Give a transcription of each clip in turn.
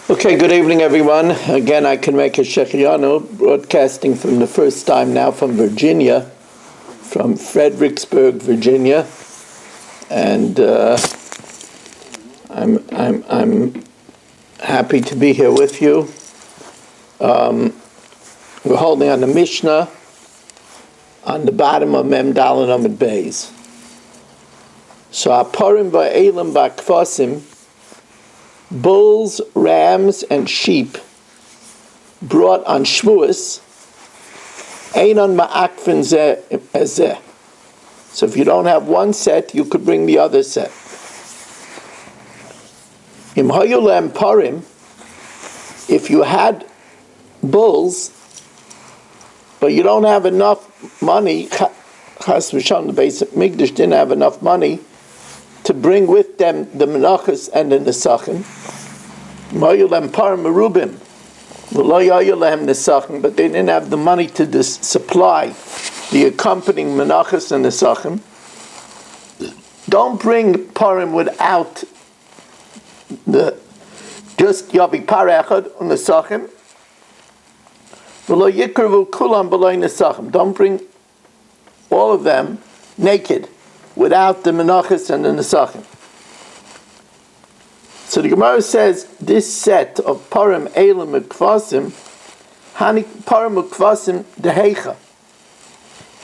Okay, good evening, everyone. Again, I can make a Shechianu, broadcasting from the first time now from Virginia, from Fredericksburg, Virginia, and I'm happy to be here with you. We're holding on the Mishnah on the bottom of Mem Daled Amud Beis. So Aparim Ba'elim Ba'kvasim, bulls, rams, and sheep brought on Shavuos, Einon Ma'akvin Zeh Ezeh. So if you don't have one set, you could bring the other set. Im Hayulem Parim, if you had bulls, but you don't have enough money, Chas v'Shalom, the basic Mikdash didn't have enough money to bring with them the Menachos and the Nesachim. Mayulem Parim Merubim, V'lo Nesachim, but they didn't have the money to supply the accompanying Menachos and Nesachim. Don't bring Parim without just Yavi Parechad and Nesachim. V'lo Yikravu Kulam B'lo Nesachim. Don't bring all of them naked, without the Menachos and the Nesachim. So the Gemara says this set of Parim Eilim Ukvasim, Hani Parim Ukvasim Deheicha.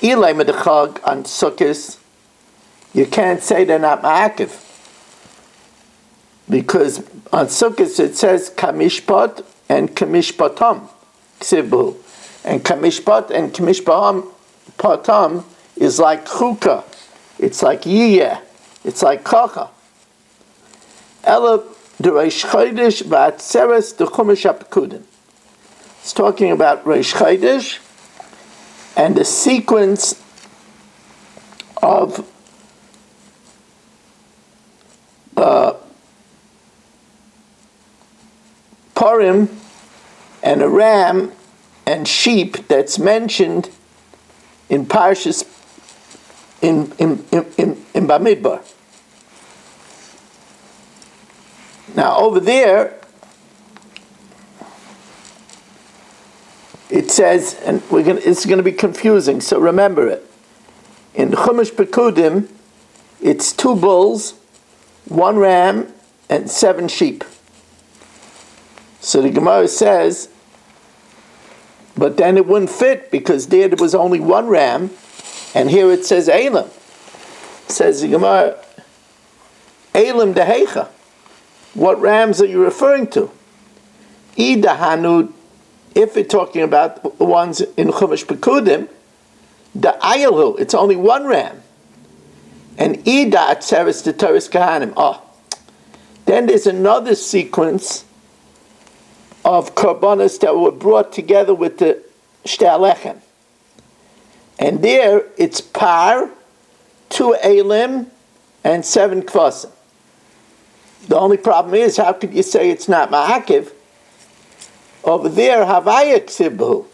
Ilay Medechag on Sukkos, you can't say they're not Ma'akiv, because on Sukkos it says Kamishpat and Kamishpatam Ksibhu, and Kamishpat and Kamishpatam is like Chukah. It's like Yiyeh. It's like Kacha. Ela the Reish Chodesh v'atzeres the Chumash HaPekudin. It's talking about Reish Chodesh and the sequence of Parim and a ram and sheep that's mentioned in Parshas in Bamidbar. Now over there it says, and it's going to be confusing, so remember it. In Chumash Pekudim, it's 2 bulls, 1 ram, and 7 sheep. So the Gemara says, but then it wouldn't fit because there was only 1 ram. And here it says Eilim. It says the Gemara, Eilim Deheicha. What rams are you referring to? Ida Hanud, if we're talking about the ones in Chumash Pekudim, the Ayelu, it's only 1 ram. And Ida Atzeres the Teres Kahanim. Then there's another sequence of korbanos that were brought together with the Shtei Alechem. And there it's par, 2 eilim, and 7 kvasim. The only problem is, how could you say it's not ma'akiv? Over there, havaya ksibhu.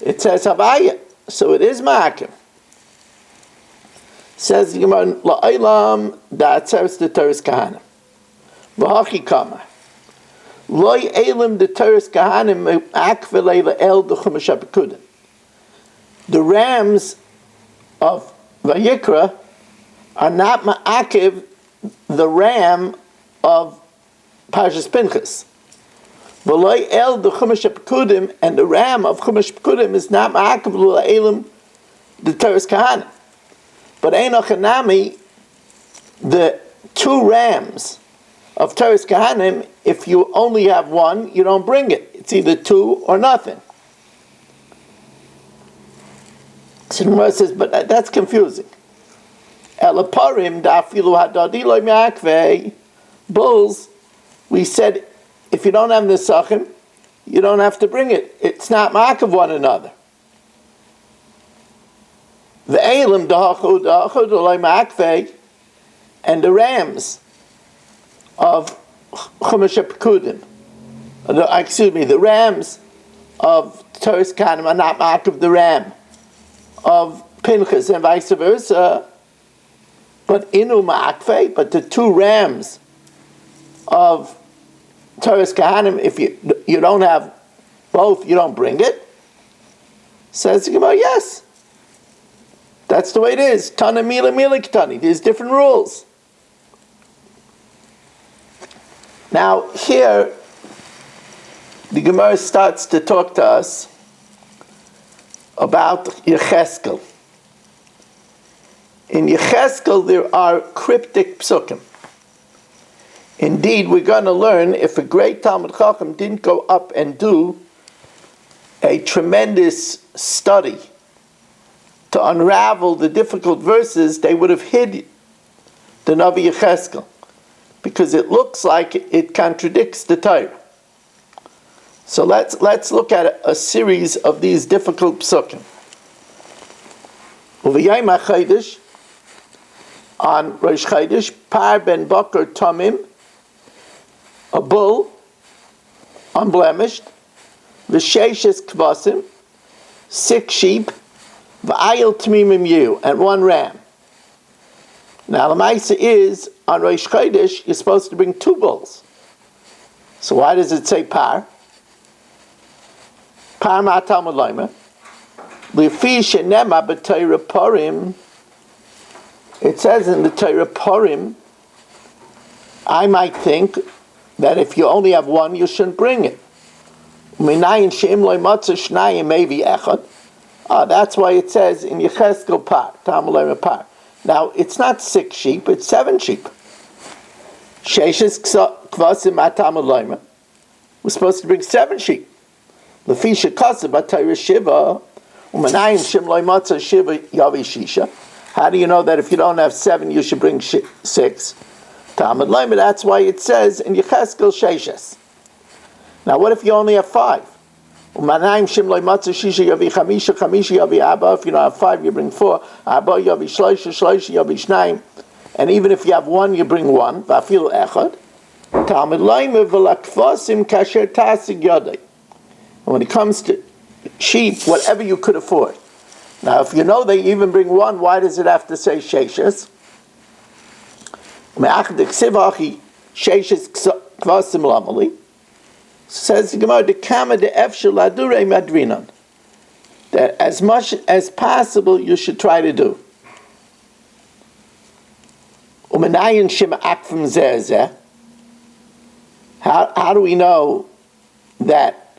It says havaya, so it is ma'akiv. Says the Gemara, la'olam da'atzeres the teres kahanim. V'hachi kamar. Loy eilim the teres kahanim akvelei la'el the chumash hapekudim. The rams of Vayikra are not ma'akiv the ram of Parshas Pinchas. V'loy el the Chumash HaPekudim, and the ram of Chumash HaPekudim is not ma'akiv l'elim the Teres Kahanim. But Einoch Hanami, the 2 rams of Teres Kahanim, if you only have 1, you don't bring it. It's either 2 or nothing. So the Gemara says, but that's confusing. Elaparim dafilu hadadi lo me'akvei. Bulls, we said, if you don't have nesachim, you don't have to bring it. It's not mark of one another. The eilim dahachu lo me'akvei, and the rams of Chumash HaPekudim. The rams of Teres Kahanim are not mark of the ram of Pinchas and vice versa, but inu ma'akvei, but the 2 rams of Toras Kahanim, if you don't have both, you don't bring it. Says the Gemara, yes. That's the way it is. Tana mila mila ketani. There's different rules. Now here, the Gemara starts to talk to us about Yecheskel. In Yecheskel, there are cryptic psukim. Indeed, we're going to learn if a great Talmud Chacham didn't go up and do a tremendous study to unravel the difficult verses, they would have hid the Navi Yecheskel, because it looks like it contradicts the Torah. So let's look at a series of these difficult psukim. Uvayim HaChodesh, on Rosh Chodesh, Par ben Bakar Tamim, a bull, unblemished, V'sheishes Kvasim, 6 sheep, V'ayil Tmimim Yu, and 1 ram. Now the Maisa is, on Rosh Chodesh, you're supposed to bring 2 bulls. So why does it say Par? Par Ma'atam Aloyma. L'fi Shenema B'Torah Porim, it says in the Torah Porim, I might think that if you only have 1, you shouldn't bring it. That's why it says in Yecheskel Par, Tamalema Par. Now, it's not 6 sheep, it's 7 sheep. Sheishes Kvasim Atamalema. We're supposed to bring 7 sheep. Lefisha Kasa Batayra Shiva, Umanayim Shimloi Matzah Shiva Yavi Shisha. How do you know that if you don't have 7, you should bring 6? Talmud Lema, that's why it says in Yecheskel Sheishes. Now, what if you only have 5? If you don't have 5, you bring 4. And even if you have 1, you bring 1. And when it comes to sheep, whatever you could afford. Now, if you know they even bring 1, why does it have to say Sheishes? Says the Gemara, that as much as possible you should try to do. How do we know that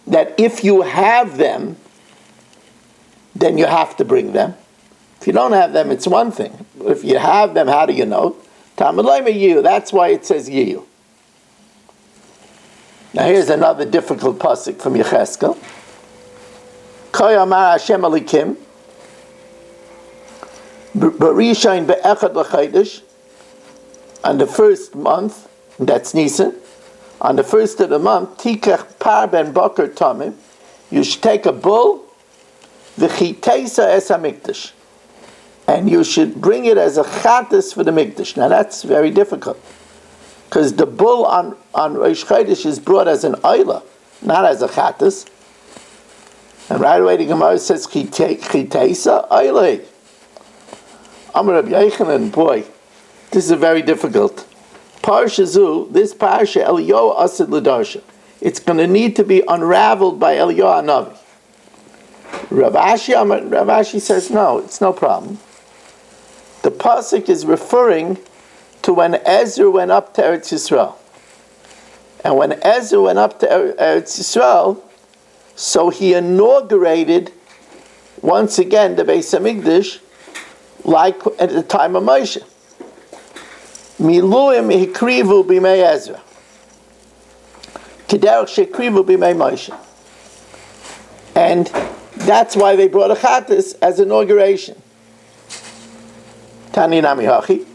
if you have them, then you have to bring them? If you don't have them, it's one thing. If you have them, how do you know? That's why it says Yiyu. Now here's another difficult pasuk from Yecheskel. Koyamar Hashem Alikim B'rishayin Be'echad L'Chodesh, on the first month, that's Nisan, on the first of the month, Tikach Par ben Bakar Tamim, you should take a bull, V'chiteisa es HaMikdash, and you should bring it as a chatas for the mikdash. Now that's very difficult, because the bull on Rosh Chodesh is brought as an oila, not as a chatas. And right away the Gemara says chiteisa oila. Amar Rabbi Yochanan, boy, this is very difficult. Parsha Zu, this parsha Eliyahu asid l'darsha. It's going to need to be unraveled by Eliyahu Hanavi. Rav Ashi says no, it's no problem. The pasuk is referring to when Ezra went up to Eretz Yisrael. And when Ezra went up to Eretz Yisrael, so he inaugurated once again the Beis HaMikdash like at the time of Moshe. Miluim hikrivu b'mei Ezra. Kederach shekrivu b'mei Moshe. And that's why they brought a chatas as inauguration. Tani Nami Hachi,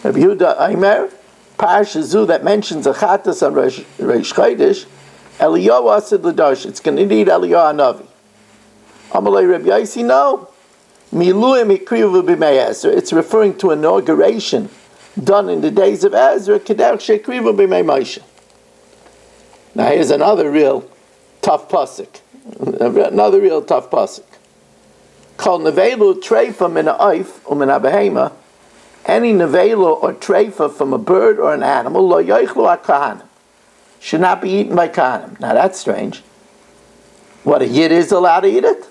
Rabbi Yehuda Aimer, Parsha Zu that mentions a chatas on Rosh Chodesh, Eliyahu asid l'darsh. It's going to need Eliyahu Hanavi. Amalei Rabbi Yaisi, no. Miluim hikrivu b'mei Ezra. It's referring to inauguration done in the days of Ezra. Kederach shekrivu b'mei Moshe. Now here's another real tough pasuk. Another real tough pasuk. Kol nevelu treifa min ha'oif u'min ha'behema any nevela or treifa from a bird or an animal, lo yoichlu hakahanim, should not be eaten by kahanim. Now that's strange. What, a yid is allowed to eat it?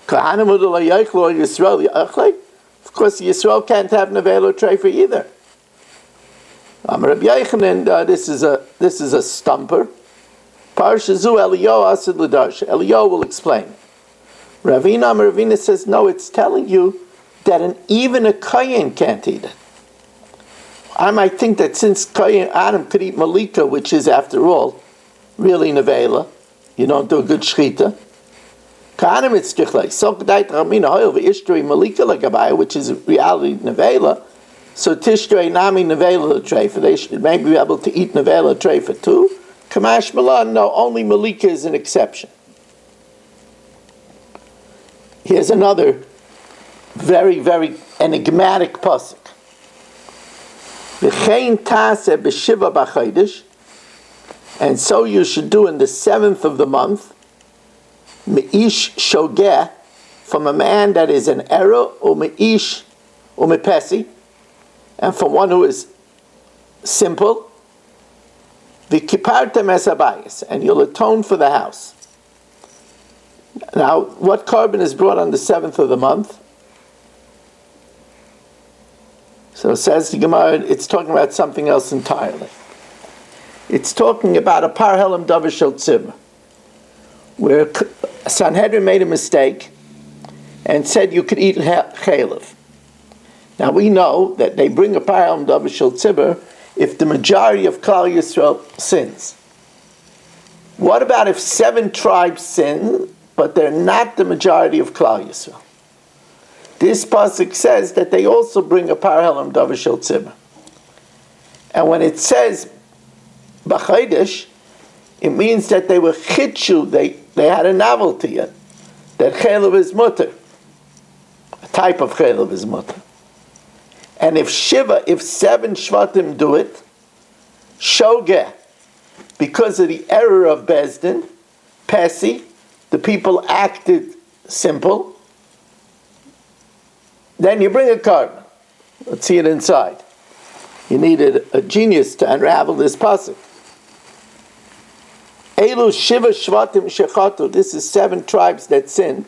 Kahanim lo yoichlu or Yisrael yochle? Of course, Yisrael can't have nevela or treifa either. Rabbi Yochanan, this is a stumper. Parsha zu Eliyahu asid l'darsha. Eliyahu will explain. Ravina says, no, it's telling you that even a kohen can't eat it. I might think that since kohen Adam could eat malika, which is, after all, really nevela, you don't do a good shchita. Kahanim it's tichlei. So k'dait ramina hoil v'ishtri malika l'gabaya, which is reality nevela. So tishrei nami nevela l'treifa. They should maybe be able to eat nevela l'treifa too. Kamash malan, no, only malika is an exception. Here's another very, very enigmatic pasuk. V'chein taseh b'shiva b'chaydish, and so you should do in the 7th of the month, me'ish shogeh, from a man that is an error, or me'ish, or mepesi, and from one who is simple, v'kipartem es habayis, and you'll atone for the house. Now, what carbon is brought on the 7th of the month? So it says the Gemara, it's talking about something else entirely. It's talking about a par helam davar shel tzibur, where Sanhedrin made a mistake and said you could eat chaylev. Now we know that they bring a par helam davar shel tzibur if the majority of Klal Yisrael sins. What about if 7 tribes sin, but they're not the majority of Klal Yisrael? This pasuk says that they also bring a par helam davar shel tzibur. And when it says b'chaydish, it means that they were chitshu, they had a novelty, that chaylev is mutter. A type of chaylev is mutter. And if 7 shvatim do it, shogeh, because of the error of Bezdin, Pesi, the people acted simple, then you bring a carbon. Let's see it inside. You needed a genius to unravel this pasuk. Elu shiva shvatim shechatu. This is 7 tribes that sin.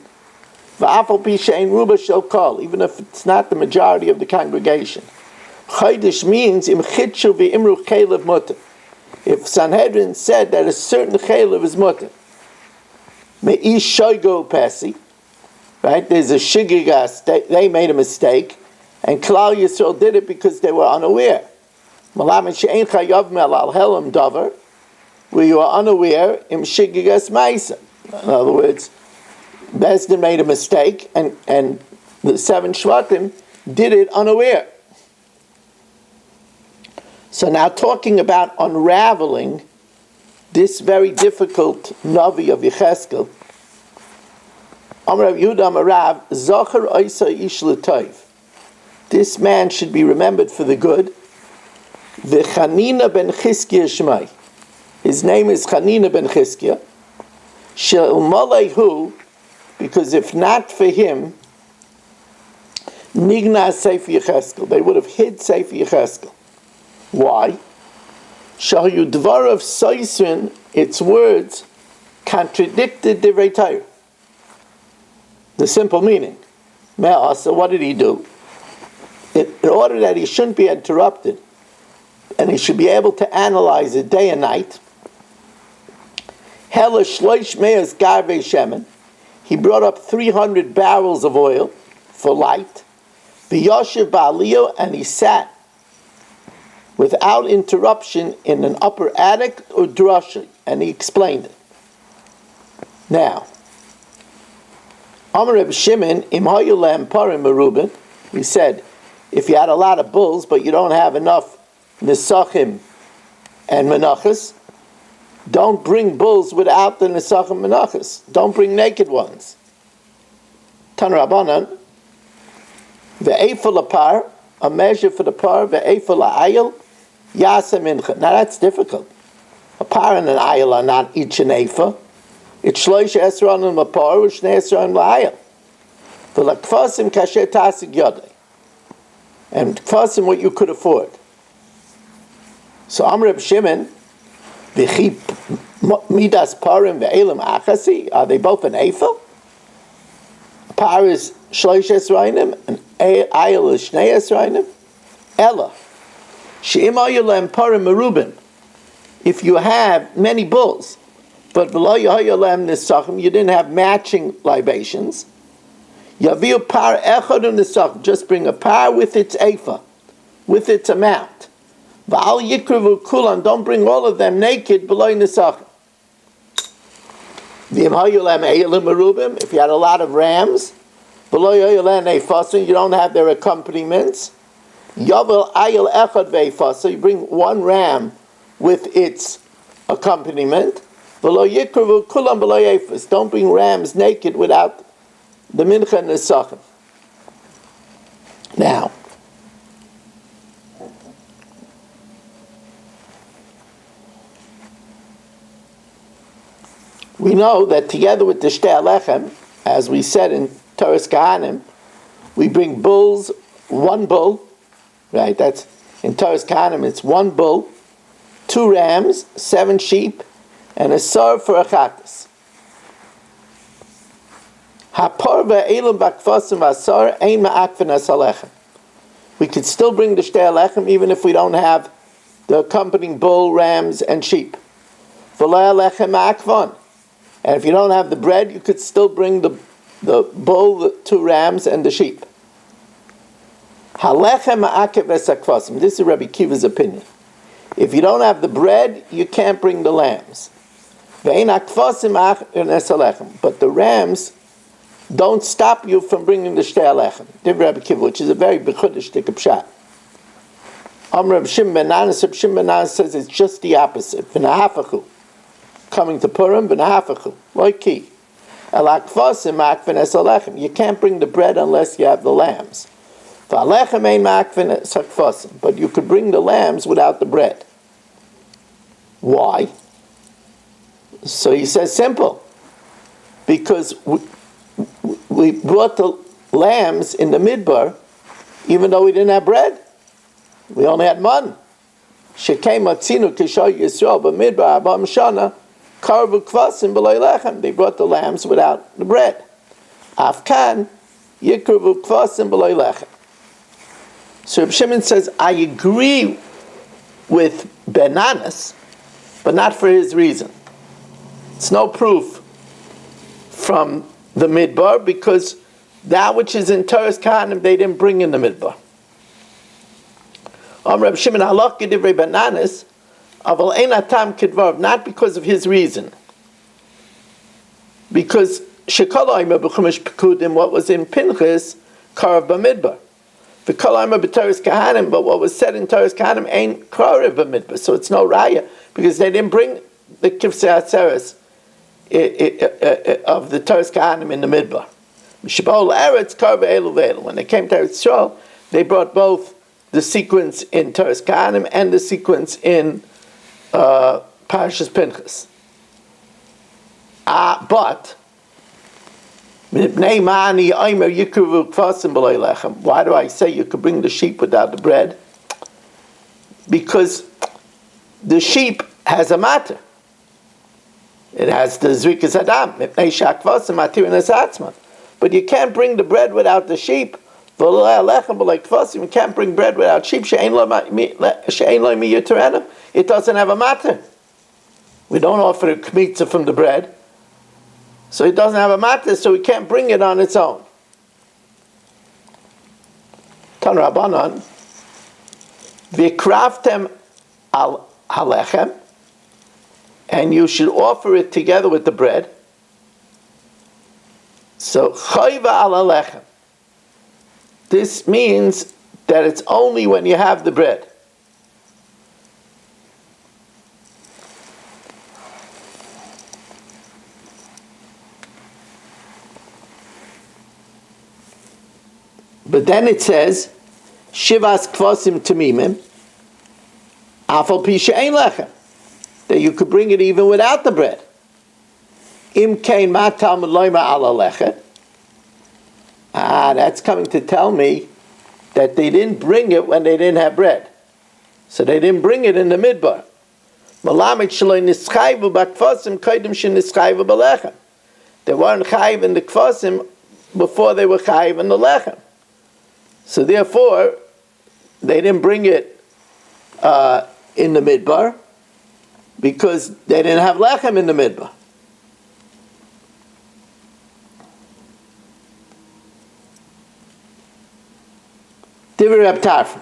Va'afal pi she'ein ruba shel kol, even if it's not the majority of the congregation. Chaydish means im chitshu v'imru chaylev mutter. If Sanhedrin said that a certain chaylev is mutter, me'ish shoygo pesi, right? There's a shigigas, they made a mistake, and Klal Yisrael did it because they were unaware. Malamet she'ein chayav mel al helam davar, where you are unaware, im shigigas ma'isa. In other words, Bezdin made a mistake, and the 7 shvatim did it unaware. So now talking about unraveling this very difficult Navi of Yecheskel, Amar Yehuda Amar Rav, Zachar Oisa Ish L'Tov. This man should be remembered for the good. V'Chanina ben Chizkiya Shmai. His name is Chanina ben Chizkiya. She'il Malehu, because if not for him, Nigna Sefer Yecheskel, they would have hid Sefer Yecheskel. Why? Shahu Dvar of Soisrin, its words contradicted the Torah. The simple meaning. So what did he do? In order that he shouldn't be interrupted, and he should be able to analyze it day and night, Hela Shloish Me'as Garvei Shemen, he brought up 300 barrels of oil for light, V'yoshev Ba'aliyah, and he sat without interruption in an upper attic or drasha, and he explained it. Now, Amar Reb Shimon, Im hayu lehem parim merubin, he said, if you had a lot of bulls, but you don't have enough nesachim and menachos, don't bring bulls without the nesachim menachos. Don't bring naked ones. Tan Rabbanan, ve'efel apar, a measure for the par, ve'efel ha'ayil, yasa mincha. Now that's difficult. A par and an ayil are not each an ephah. It's shloish esron and lapar, shnei esron la'ayil. V'lakfasim kasher tasig yodei. and kvasim what you could afford. So Amr Shimon, v'chi midas parim ve'elim achasi, are they both an ephah? Par is shloish esrainim, and ayil is shnei esrainim. Ella, she'im ayolem parim merubim. If you have many bulls, but below yahayolem nisachim, you didn't have matching libations. Yaviu par echad nisachim, just bring a par with its ephah, with its amount. V'al yikrivu kulan, don't bring all of them naked below nisachim. If you had a lot of rams, below you don't have their accompaniments. You bring one ram with its accompaniment. Don't bring rams naked without the mincha and the nesachim. Now, we know that together with the shtei alechem, as we said in Toras Kahanim, we bring bulls, one bull, right? That's in Toras Kahanim. It's one bull, 2 rams, 7 sheep, and a sar for a chatas. Haparva elam bakvasim vasar ein ma'akvin as alechem. We could still bring the shtei alechem even if we don't have the accompanying bull, rams, and sheep. V'lo alechem ma'akvon. And if you don't have the bread, you could still bring the bull, the 2 rams, and the sheep. Halechem ma'akev esakvasim. This is Rabbi Kiva's opinion. If you don't have the bread, you can't bring the lambs. Ve'ein akvasim ma'akev esalechem. But the rams don't stop you from bringing the shtei alechem. Rabbi Kiva, which is a very bechudish pshat. Reb Shimon ben Nanas says it's just the opposite. V'nahafachu. Coming to Purim, b'nahafachu, like key. You can't bring the bread unless you have the lambs. But you could bring the lambs without the bread. Why? So he says simple. Because we brought the lambs in the midbar, even though we didn't have bread. We only had man. Shekei matzinu kishoy Yisrael b'midbar abam shana. Karvu kvasim b'loy lechem. They brought the lambs without the bread. Afkan yikruvu kvasim b'loy lechem. So Reb Shimon says, I agree with Benanas, but not for his reason. It's no proof from the midbar because that which is in Toras Kahanim they didn't bring in the midbar. Reb Shimon halach k'divrei Benanas. Not because of his reason. Because what was in Pinchas, Karav B'midbar. But what was said in Toras Kahanim ain't Karav B'midbar. So it's no raya, because they didn't bring the Kivsei Atzeres of the Toras Kahanim in the Midbar. When they came to Eretz Yisrael, they brought both the sequence in Toras Kahanim and the sequence in Parashas Pinchas. But why do I say you could bring the sheep without the bread? Because the sheep has a matter. It has the Zrikas Adam. But you can't bring the bread without the sheep. You can't bring bread without sheep. It doesn't have a matter. We don't offer a kmitza from the bread. So it doesn't have a matter, so we can't bring it on its own. Tan Rabbanan, v'kraftem al halechem, and you should offer it together with the bread. So chayva al halechem. This means that it's only when you have the bread. But then it says, Shivas kvasim tamimim, afal pi she'ein lechem, that you could bring it even without the bread. Im kein ma talmud loyma ala lechem. That's coming to tell me that they didn't bring it when they didn't have bread. So they didn't bring it in the midbar. They weren't chayiv in the kvasim before they were chayiv in the lechem. So therefore, they didn't bring it in the midbar because they didn't have lechem in the midbar. Divrei Reb Tarfon.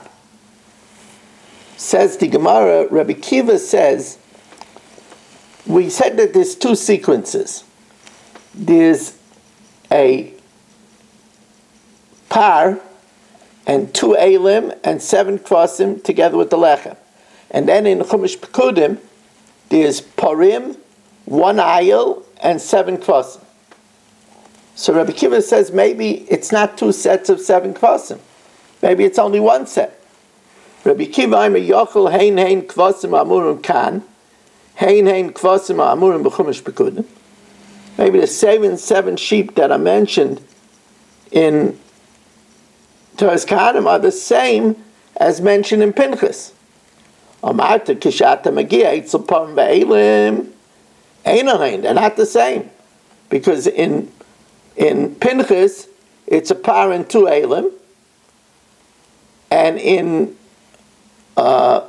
Says the Gemara, Rabbi Kiva says, we said that there's two sequences. There's a par and 2 elim and 7 kvasim together with the lechem. And then in Chumash Pekudim, there's parim, 1 ayil, and 7 kvasim. So Rabbi Kiva says maybe it's not 2 sets of 7 kvasim. Maybe it's only 1 set. Rabbi Kiva Aimer Yochel Hein Kvasim Amurim Kan Hein Kvasim Amurim B'Chumash Pekudim. Maybe the 7 sheep that are mentioned in Torah's Kahanim are the same as mentioned in Pinchas. Amarta Kishata Magia Eitzel Parim Ve'elim Einahin. They're not the same. Because in Pinchas, it's a par and 2 elim. And in no,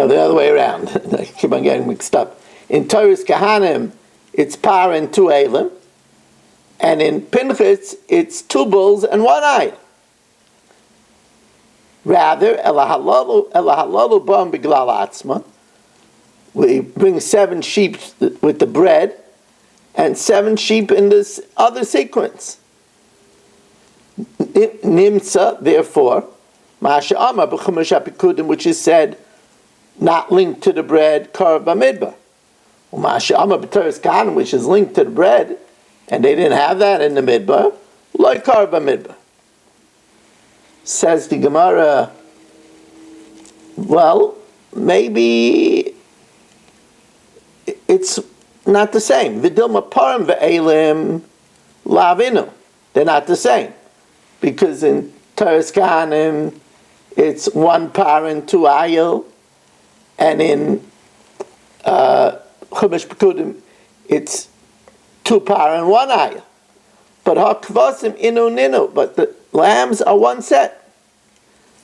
the other way around. I keep on getting mixed up. In Torah's Kahanim, it's par and 2 elim, and in Pinchas, it's 2 bulls and 1 eye. Rather, Elahalalu Bam Biglal Atzma. We bring 7 sheep with the bread, and 7 sheep in this other sequence. Nimsa, therefore, Masha Amar b'Chumash HaPekudim, which is said, not linked to the bread, Karav Bamidbar. Masha Amar b'Torah's Kahanim, which is linked to the bread, and they didn't have that in the midbar, like Karav Bamidbar. Says the Gemara, well, maybe it's not the same. Vidilma parim ve'elim lavinu. They're not the same. Because in Torah's Kahanim, it's 1 par and 2 ayil, and in Chumash Pekudim, it's 2 par and 1 ayil. But hakvasim inu ninu. But the lambs are 1 set.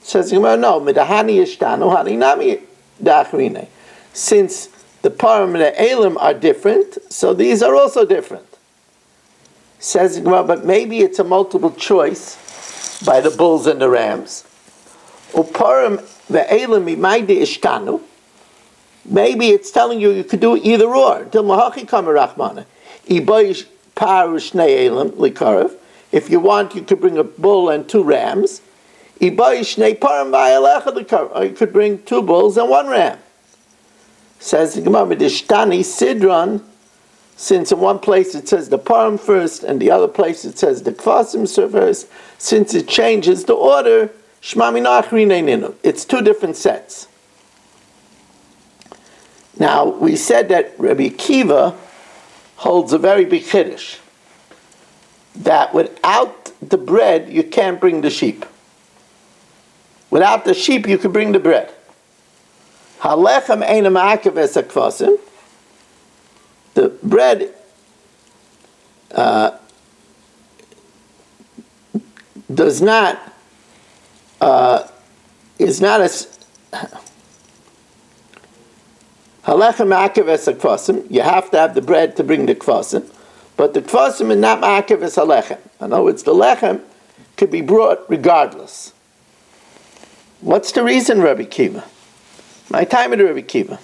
Says the Gemara, no. Midahani yishtanu hani nami dachrine. Since the parim and the elim are different, so these are also different. Says the Gemara, but maybe it's a multiple choice by the bulls and the rams. Uparim ve'elim imayde ishtanu. Maybe it's telling you could do either or. Dilmahachi kamerachmana. Ibayish par shnei elim likarev. If you want, you could bring a bull and 2 rams. Ibayish shnei parim va'elecha likarev. Or you could bring 2 bulls and 1 ram. Says the Gemara, Midishtani Sidron, since in one place it says the parim first, and the other place it says the kvasim first, since it changes the order, Shmami Nachrine Ninu. It's 2 different sets. Now, we said that Rabbi Akiva holds a very big chiddush, that without the bread, you can't bring the sheep. Without the sheep, you can bring the bread. Halechem eina ma'akev es hakvasim. The bread does not is not as halechem ma'akev es hakvasim. You have to have the bread to bring the kvasim, but the kvasim is not ma'akev es halechem. In other words, the lechem could be brought regardless. What's the reason, Rabbi Akiva? My time at Rabbi Akiva.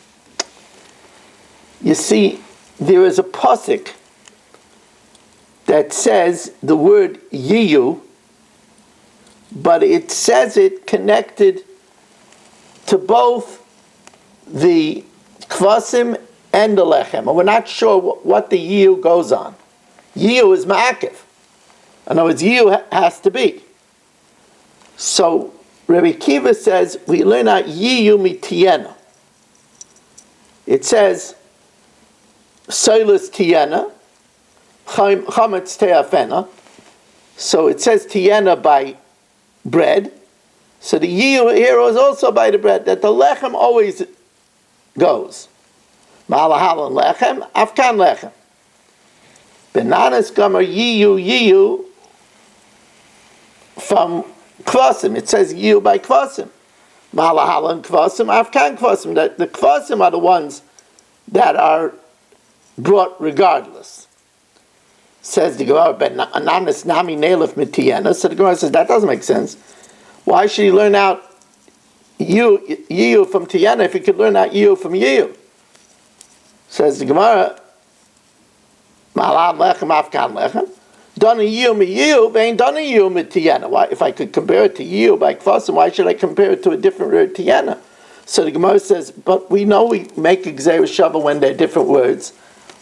You see, there is a pasuk that says the word yiyu, but it says it connected to both the kvasim and the lechem. And we're not sure what the yiyu goes on. Yiyu is ma'akev. In other words, yiyu has to be. So Rabbi Akiva says, we learn out yiyu mitiena. It says, Soilus Tiena, Chametz Teafena. So it says Tiena by bread. So the yiyu here is also by the bread, that the lechem always goes. Malahalan lechem, afkan lechem. Bananas gamer yiyu from kvasim. It says yiyu by kvasim. Malahalan kvasim, afkan kvasim. That the kvasim are the ones that are brought regardless. Says the Gemara, bananas nami nelef mitiyena. So the Gemara says that doesn't make sense. Why should he learn out yiyu from tiyena if he could learn out yiyu from yiyu? Says the Gemara, Malad lechem afkan lechem. Done a yiyu mi yiyu, ain't done a yiyu mi tiyena. Why, if I could compare it to yiyu by kvasim, why should I compare it to a different word tiyena? So the Gemara says, but we know we make gzeirah shava when they're different words.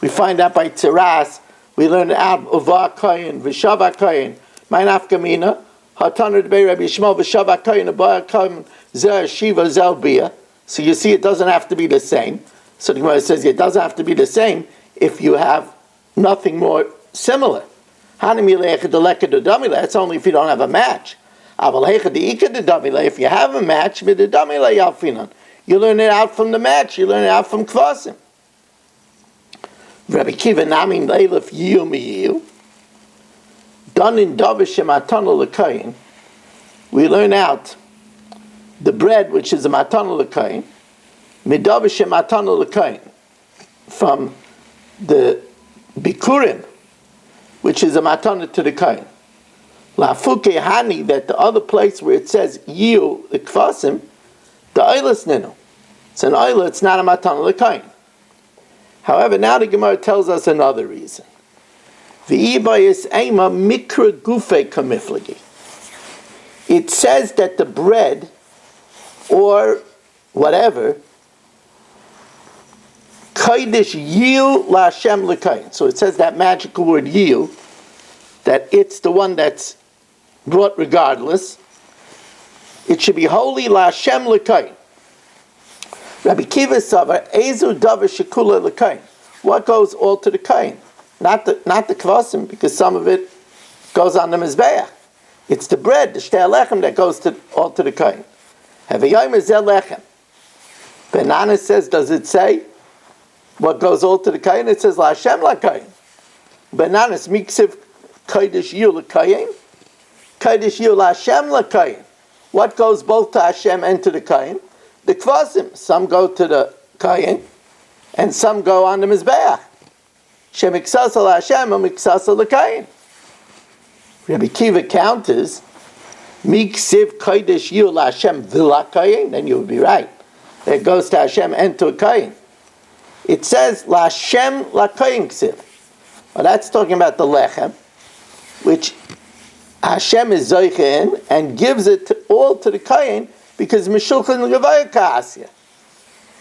We find out by tziras. We learn out uva koyin v'shava koyin. Mein afkamina hataner debei Rabbi Yishmael v'shava koyin uva koyin zer shiva zel bia. So you see, it doesn't have to be the same. So the Gemara says it doesn't have to be the same if you have nothing more similar. That's only if you don't have a match. If you have a match, you learn it out from the match. You learn it out from kvasim. Rabbi Kiva namin leilef yiyu miyiyu. Done in davish matana lekayin. We learn out the bread, which is a matana lekayin. Midavish matana lekayin, from the bikurim, which is a matana to the kain. Lafuke hani, that the other place where it says yiyu the kvasim, the oilas ninu. It's an oila. It's not a matana lekayin. However, now the Gemara tells us another reason. V'ibayis ema mikra gufe kamiflagi. It says that the bread, or whatever, kaidish yiu la Hashem l'kayin. So it says that magical word yiu, that it's the one that's brought regardless. It should be holy la Hashem l'kayin. Rabbi Kiva Savar, Ezu Davar Shekula L'Kain. What goes all to the kain? Not the kvasim, because some of it goes on the mizbeach. It's the bread, the shtei lechem, that goes all to the kain. Havayim ezel lechem. Banana says, does it say what goes all to the kain? It says La Hashem l'kain. Bananas miksiv kaidish yu l'kain. Kaidish yu La Hashem l'kain. What goes both to Hashem and to the kain? The kvasim, some go to the kayin, and some go on the mizbeach. Shemiksasa la Hashem and miksasa la kayin. Rabbi Kiva counters, miksiv kodesh yu la Hashem v'la kayin. Then you would be right. It goes to Hashem and to a kayin. It says la Hashem la kayin ksiv. Well, that's talking about the lechem, which Hashem is zoichen and gives it all to the kayin. Because Mishulchan Gavaya Kaasya.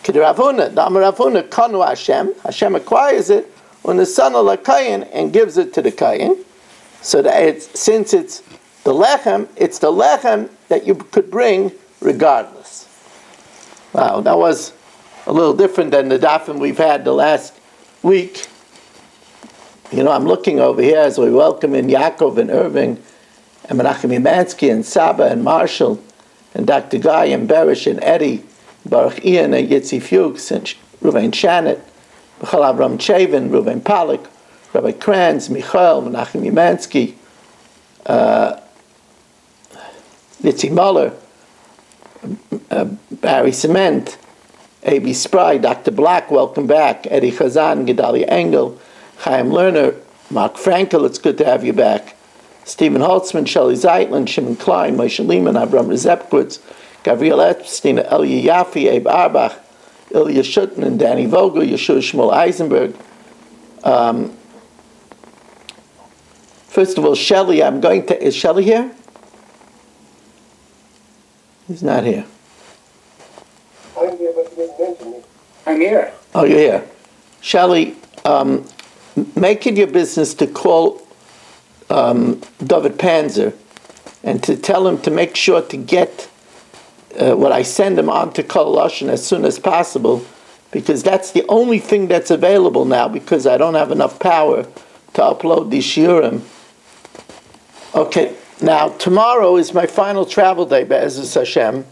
K'Ravuna, Dama Ravuna, Kanu Hashem. Hashem acquires it on the son of the Kayin and gives it to the Kayin. So that since it's the lechem that you could bring regardless. Wow, that was a little different than the dafim we've had the last week. You know, I'm looking over here as we welcome in Yaakov and Irving and Menachem Imansky and Saba and Marshall and Dr. Guy and Berish and Eddie, Baruch Ian and Yitzi Fuchs and Ruvain Shanet, Michal Avram Chavin, Ruvain Pollack, Rabbi Kranz, Michael, Menachem Imansky, Yitzi Muller, Barry Cement, A.B. Spry, Dr. Black, welcome back, Eddie Chazan, Gedalia Engel, Chaim Lerner, Mark Frankel, it's good to have you back. Stephen Holtzman, Shelley Zeitlin, Shimon Klein, Moshe Lehman, Abram Rezepkowitz, Gabriel Epstein, Elia Yaffe, Abe Arbach, Ilya Schutten, and Danny Vogel, Yeshua Shmuel Eisenberg. First of all, Shelley, is Shelley here? He's not here. I'm here, but you didn't mention me. I'm here. Oh, you're here. Shelley, make it your business to call David Panzer and to tell him to make sure to get what I send him on to Kol Lashon as soon as possible, because that's the only thing that's available now, because I don't have enough power to upload these shiurim. Okay, now tomorrow is my final travel day, Be'ezus Hashem.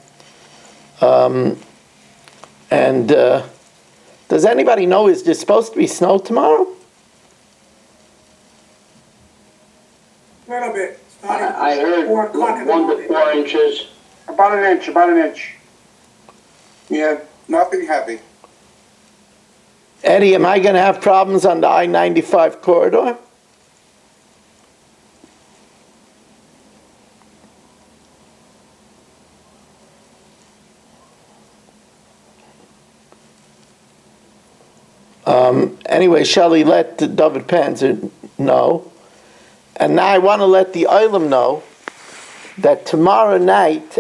Does anybody know, is there supposed to be snow tomorrow? A little bit. I heard 4 o'clock in the 1 to morning. 4 inches. About an inch. Yeah, nothing heavy. Eddie, am I going to have problems on the I-95 corridor? Anyway, Shelley, let David Panzer know. And now I want to let the Olam know that tomorrow night,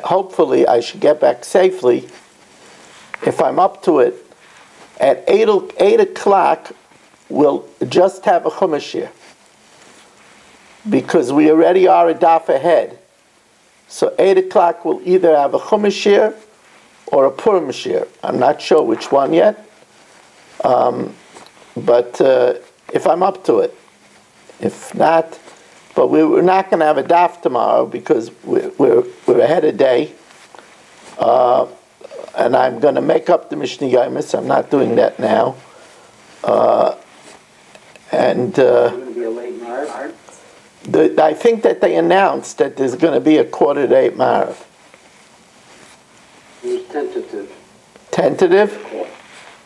hopefully I should get back safely, if I'm up to it, at 8 o'clock, we'll just have a Chumash here. Because we already are a daf ahead. So 8 o'clock we'll either have a Chumash here or a Purim shir. I'm not sure which one yet. But if I'm up to it. If not, but we're not going to have a daf tomorrow because we're ahead a day. And I'm going to make up the Mishnah Yomis. I'm not doing that now. It's going to be a late Marv. I think that they announced that there's going to be a 7:45 Marv. It was tentative. Tentative?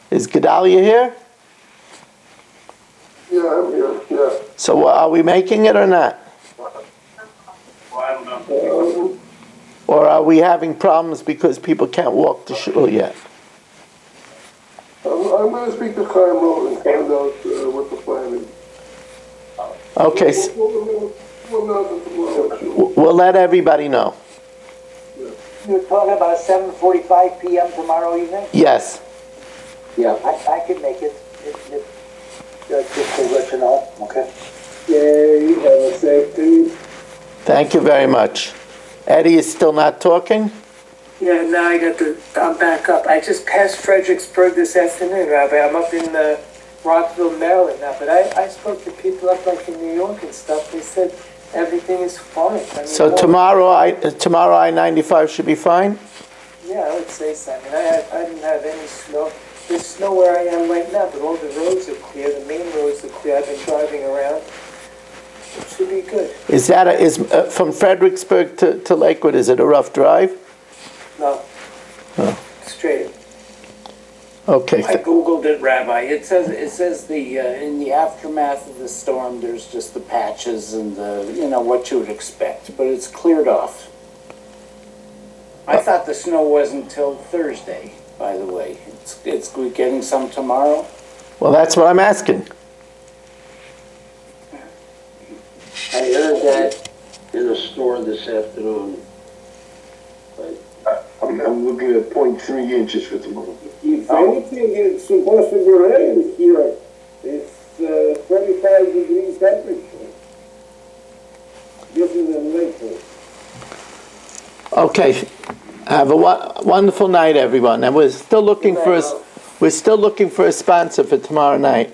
Is Gedalia here? Yeah, I'm here, yeah. So are we making it or not? Well, I don't know. Or are we having problems because people can't walk to shul yet? I'm going to speak to Chaim Rowe and find out what the plan is. Okay, We'll know tomorrow. we'll let everybody know. You're talking about 7:45 p.m. tomorrow evening? Yes. Yeah. I could make it, just to let you know, okay? Okay, have a safe day. Thank you very much. Eddie is still not talking? Yeah, now I'm back up. I just passed Fredericksburg this afternoon, Rabbi. I'm up in Rockville, Maryland now, but I spoke to people up like in New York and stuff. They said everything is fine. I mean, So tomorrow I-95 should be fine? Yeah, I would say so. I mean, I didn't have any snow. There's snow where I am right now, but all the roads are clear. The main roads are clear. I've been driving around. It should be good. Is that from Fredericksburg to Lakewood, is it a rough drive? No. Oh. Straight. Okay. I googled it, Rabbi. It says the in the aftermath of the storm, there's just the patches and the what you would expect, but it's cleared off. I thought the snow wasn't until Thursday. By the way, it's we're getting some tomorrow. Well, that's what I'm asking. I heard that in a store this afternoon. I'm looking at 0.3 inches for tomorrow. If anything, it's supposed to be rain here. It's 25 degrees temperature. This is in Lakewood. Okay. Have a wonderful night, everyone. And we're still looking for a sponsor for tomorrow night.